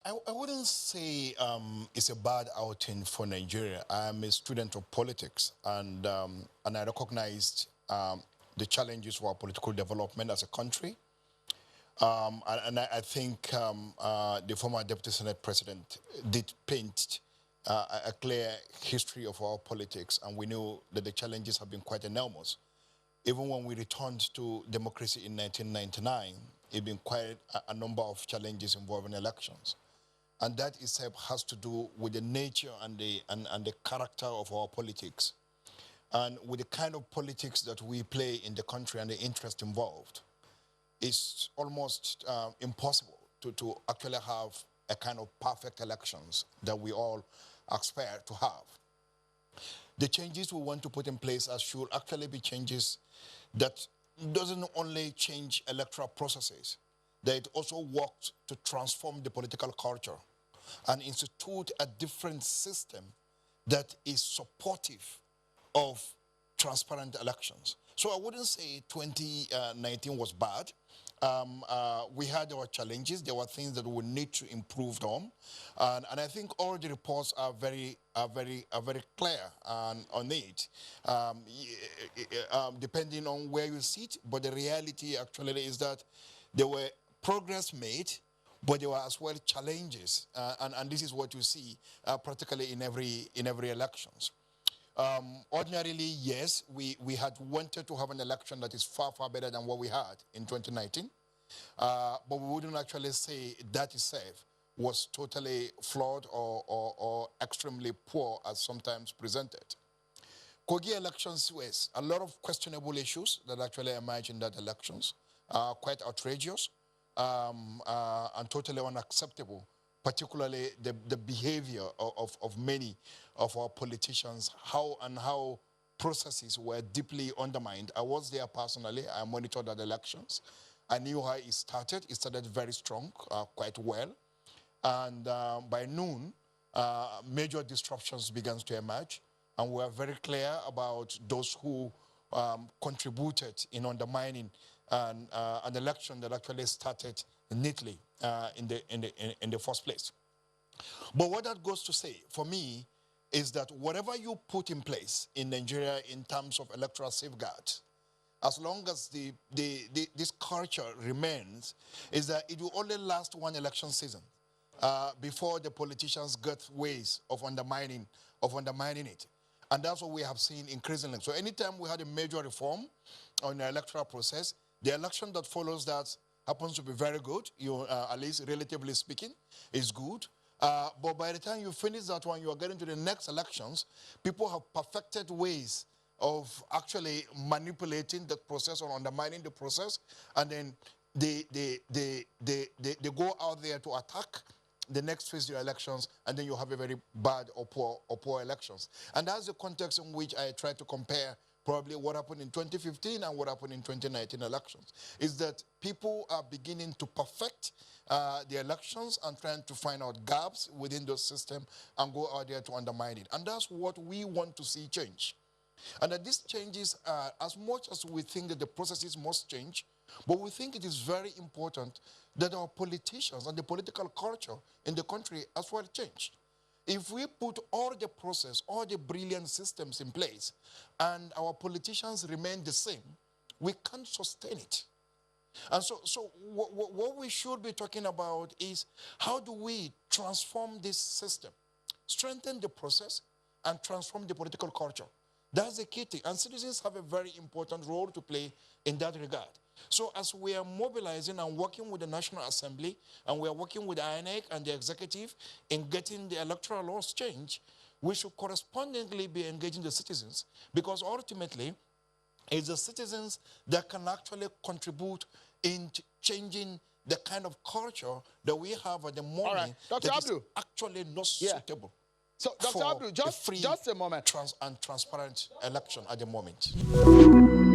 I wouldn't say it's a bad outing for Nigeria. I'm a student of politics, and I recognized the challenges for our political development as a country. And I think the former Deputy Senate President did paint a clear history of our politics, and we know that the challenges have been quite enormous. Even when we returned to democracy in 1999, it's been quite a number of challenges involving elections. And that itself has to do with the nature and the character of our politics, and with the kind of politics that we play in the country and the interest involved. It's almost impossible to actually have a kind of perfect elections that we all aspire to have. The changes we want to put in place should actually be changes that doesn't only change electoral processes, that it also works to transform the political culture and institute a different system that is supportive of transparent elections. So I wouldn't say 2019 was bad. We had our challenges. There were things that we need to improve on, and I think all the reports are very clear on it, depending on where you sit. But the reality actually is that there were progress made, but there were as well challenges, and this is what you see practically in every elections. Ordinarily, yes, we had wanted to have an election that is far, far better than what we had in 2019. But we wouldn't actually say that itself was totally flawed or extremely poor as sometimes presented. Kogi elections was a lot of questionable issues that actually emerged in that elections, quite outrageous and totally unacceptable, particularly the behavior of many of our politicians, how processes were deeply undermined. I was there personally. I monitored the elections. I knew how it started. It started very strong, quite well. And by noon, major disruptions began to emerge. And we are very clear about those who contributed in undermining an election that actually started neatly in the first place. But what that goes to say, for me, is that whatever you put in place in Nigeria in terms of electoral safeguards, as long as this culture remains, is that it will only last one election season before the politicians get ways of undermining it. And that's what we have seen increasingly. So anytime we had a major reform on the electoral process, the election that follows that happens to be very good, at least relatively speaking, is good. But by the time you finish that one, you are getting to the next elections. People have perfected ways of actually manipulating the process or undermining the process, and then they go out there to attack the next phase of the elections, and then you have a very bad or poor elections. And that's the context in which I try to compare probably what happened in 2015 and what happened in 2019 elections, is that people are beginning to perfect the elections and trying to find out gaps within the system and go out there to undermine it. And that's what we want to see change. And that these changes, as much as we think that the processes must change, but we think it is very important that our politicians and the political culture in the country as well change. If we put all the process, all the brilliant systems in place, and our politicians remain the same, we can't sustain it. And so what we should be talking about is how do we transform this system, strengthen the process, and transform the political culture. That's the key thing. And citizens have a very important role to play in that regard. So as we are mobilizing and working with the National Assembly, and we are working with INEC and the executive in getting the electoral laws changed, we should correspondingly be engaging the citizens, because ultimately it's the citizens that can actually contribute in changing the kind of culture that we have at the moment. All right. Dr. That Abdu. is actually not suitable. So, Dr. For Abdu, just a moment. And transparent election at the moment.